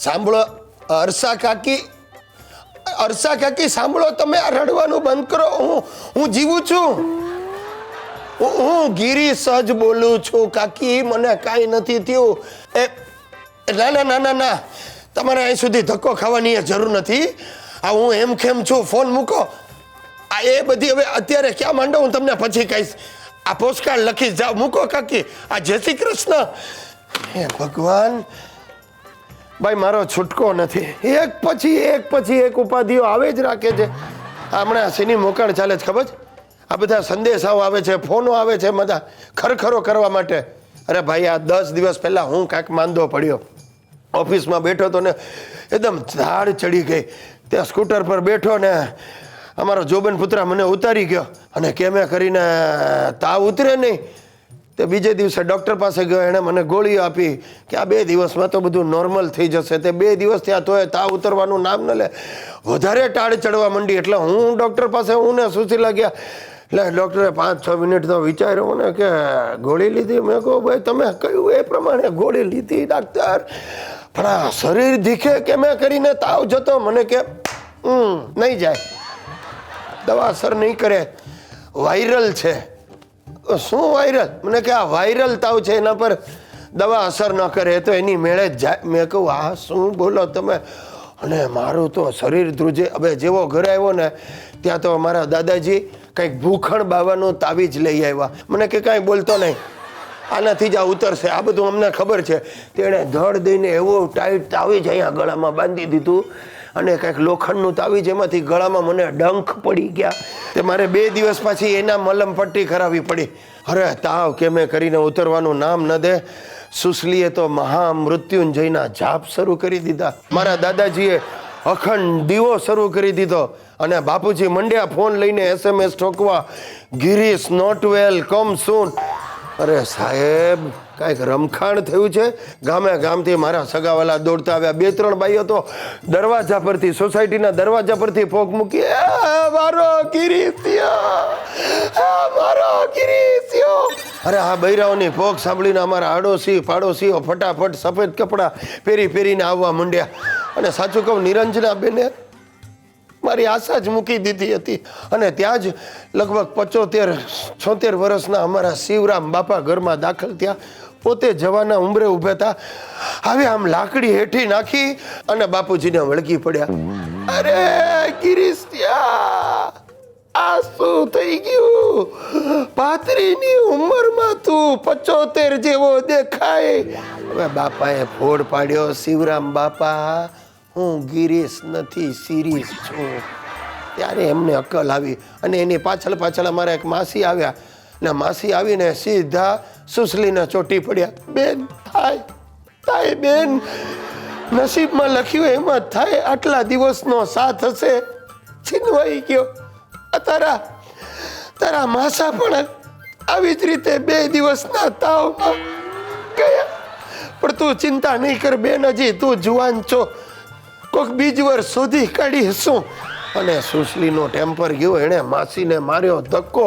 સાંભળો હર્ષા કાકી સાંભળો, તમે આ રડવાનું બંધ કરો. હું જીવું છું. હું ગિરીશ જ બોલું છું કાકી, મને કાંઈ નથી થયું. ના તમારે અહીં સુધી ધક્કો ખાવાની જરૂર નથી. આ હું એમ કેમ છું, ફોન મૂકો. આ એ બધી હવે અત્યારે ક્યાં માંડો, હું તમને પછી કહીશ. આ પોસ્ટકાર્ડ લખીશ, જાઓ મૂકો કાકી. આ જય શ્રી કૃષ્ણ. હે ભગવાન, ભાઈ મારો છૂટકો નથી. એક પછી એક ઉપાધિઓ આવે જ રાખે છે. હમણાં શેની મોકળ ચાલે છે ખબર છે? આ બધા સંદેશાઓ આવે છે, ફોનો આવે છે, બધા ખરખરો કરવા માટે. અરે ભાઈ, આ 10 દિવસ પહેલા હું કાંઈક માંદો પડ્યો, ઓફિસમાં બેઠો તો ને એકદમ ઝાડ ચડી ગઈ. ત્યાં સ્કૂટર પર બેઠો ને અમારો જોબન પુત્રા મને ઉતારી ગયો, અને કેમે કરીને તાવ ઉતરે નહીં. તે બીજે દિવસે ડૉક્ટર પાસે ગયો, એણે મને ગોળીઓ આપી કે આ 2 દિવસમાં તો બધું નોર્મલ થઈ જશે. તે 2 દિવસ થયા તોય તાવ ઉતરવાનું નામ ન લે, વધારે ટાળ ચડવા માંડી. એટલે હું ડૉક્ટર પાસે હું ને સુશીલા ગયા. એટલે ડૉક્ટરે 5-6 મિનિટ તો વિચાર્યો મને કે ગોળી લીધી. મેં કહું ભાઈ તમે કહ્યું એ પ્રમાણે ગોળી લીધી ડાક્ટર, પણ આ શરીર દીખે કે મેં કરીને તાવ જતો. મને કે નહીં જાય, દવા અસર નહીં કરે, વાયરલ છે. શું વાયરલ? મને કે આ વાયરલ તાવ છે, એના પર દવા અસર ન કરે તો એની મેળે જ જાય. મેં કહું આ શું બોલો તમે? અને મારું તો શરીર ધ્રુજે. હવે જેવો ઘરે આવ્યો ને ત્યાં તો મારા દાદાજી કંઈક ભૂખણ બાવાનું તાવીજ લઈ આવ્યા. મને કે કાંઈ બોલતો નહીં, આનાથી જ આ ઉતરશે, આ બધું અમને ખબર છે. તેણે ધડ દઈને એવું ટાઈટ તાવીજ અહીંયા ગળામાં બાંધી દીધું, અને કંઈક લોખંડનું તાવીજ, એમાંથી ગળામાં મને ડંખ પડી ગયા. તે મારે 2 દિવસ પછી એના મલમ પટ્ટી કરાવવી પડી. અરે તાવ કેમે કરીને ઉતરવાનું નામ ન દે. સુશલીએ તો મહામૃત્યુંજયના જાપ શરૂ કરી દીધા. મારા દાદાજીએ અખંડ દીવો શરૂ કરી દીધો, અને બાપુજી મંડ્યા ફોન લઈને SMS ઠોકવા, ગિરીશ નોટ વેલ, કમ સૂન. અરે સાહેબ, કાંઈક રમખાણ થયું છે. ગામથી મારા સગાવાલા દોડતા આવ્યા. 2-3 બાઈઓ તો દરવાજા પરથી, સોસાયટીના દરવાજા પરથી ફોક મૂકી, મારો ગિરીશિયો. અરે આ બૈરાઓની ફોક સાંભળીને અમારા આડોશી પાડોશીઓ ફટાફટ સફેદ કપડાં પહેરીને આવવા માંડ્યા. અને સાચું કહું, નિરંજના બેને મારી આશા જ મૂકી દીધી હતી. અને ત્યાં જ લગભગ 75-76 વર્ષના અમારા શિવરામ બાપા ઘરમાં દાખલ થયા. પોતે જવાના ઉંમરે ઊભા હતા. હવે આમ લાકડી હેઠી નાખી અને બાપુજીને વળગી પડ્યા. અરે ગિરીશ, આ શું થઈ ગયું? 35ની ઉંમરમાં તું 75 જેવો દેખાય. હવે બાપાએ ફોડ પાડ્યો, શિવરામ બાપા, હું ગિરીશ નથી, શિરીષ છું. ત્યારે એમને અકલ આવી, અને એની પાછળ અમારા એક માસી આવ્યા, ને માસી આવીને સીધા સુશલીને ચોટી પડ્યા. બેન, થાય બેન, નસીબમાં લખ્યું એમ જ થાય. આટલા દિવસનો સાથ હશે, છીનવાઈ ગયો. તારા માસા પણ આવી જ રીતે 2 દિવસના તાવમાં ગયા. પણ તું ચિંતા નહીં કર બેન, હજી તું જુવાન છો, કોઈક બીજી વાર શોધી કાઢી હશું. અને સુશલીનો ટેમ્પર ગયો, એણે માસીને માર્યો ધક્કો.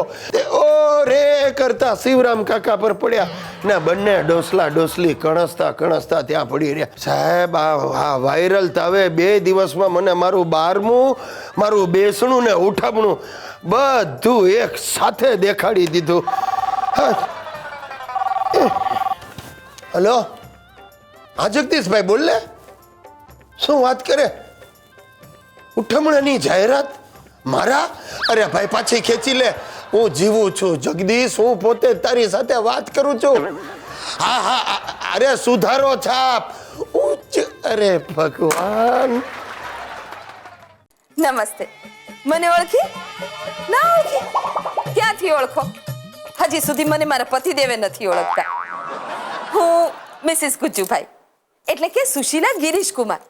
ઓ રે કરતા શિવરામ કાકા પર પડ્યા, ને બંને ડોસલી કણસતા ત્યાં પડી રહ્યા. સાહેબ, આ વાયરલ તાવે 2 દિવસમાં મને મારું 12મું, મારું બેસણું ને ઉઠામણું બધું એક સાથે દેખાડી દીધું. હલો, હા જગદીશભાઈ બોલ લે. શું વાત કરે? ઉઠમણાની જાહેરાત મારા? અરે ભાઈ પાછી ખેંચી લે. હું જીવું છું જગદીશ, હું પોતે તારી સાથે વાત કરું છું. હા, અરે સુધારો છાપ. અરે ભગવાન. નમસ્તે. મને ઓળખી? ના ઓળખી? ક્યાંથી ઓળખો? હજી સુધી મને મારા પતિદેવે નથી ઓળખતા. હું મિસિસ ગુજ્જુભાઈ, એટલે કે સુશીલા ગિરીશ કુમાર.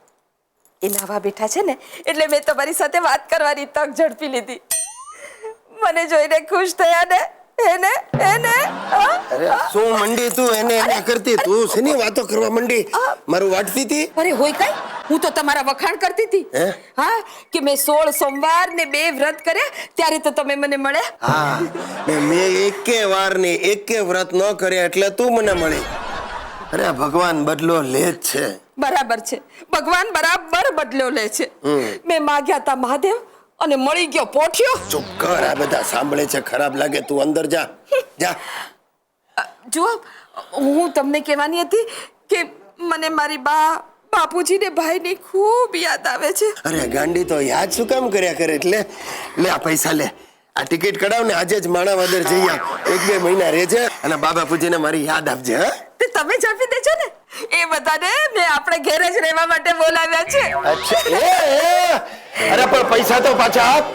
એ નવા બેઠા છે ને, એટલે મેં તમારી સાથે વાત કરવાની તક ઝડપી લીધી. મને જોઈને ખુશ થયા ને? એને અરે શું મંડી તું એને કરતી? તું શેની વાતો કરવા મંડી? મારું વાટતી હતી? અરે હોય કઈ, હું તો તમારા વખાણ કરતી હતી. હા, કે મેં 16 સોમવાર ને 2 વ્રત કર્યા, ત્યારે તો તમે મને મળ્યા. હા, મેં એકે વાર ને એકે વ્રત ન કર્યા એટલે તું મને મળી. અરે ભગવાન બદલો લે જ છે. બરાબર છે, ભગવાન બરાબર બદલો લે છે. મેં માગ્યા તા મહાદેવ અને મળી ગયો પોઠિયો. ચૂપ કર, આ બધા સાંભળે છે, ખરાબ લાગે. તું અંદર જા જા. જુઓ, હું તમને કહેવાની હતી કે મને મારી બા, બાપુજી ને ભાઈની ખૂબ યાદ આવે છે. અરે ગાંડી, તો યાદ શું કામ કર્યા કરે? એટલે લે આ પૈસા લે, આ ટિકિટ કઢાવ ને આજે જ માણાવદર જઈ આવ. 1-2 મહિના રહેજે અને બાબા પૂજીને મારી યાદ આપજે. હા, તે તમે જ આપી દેજો ને. એ બધાને મેં આપણે ઘરે જ રહેવા માટે બોલાવ્યા છે. અચ્છા, અરે પણ પૈસા તો પાછા આપ.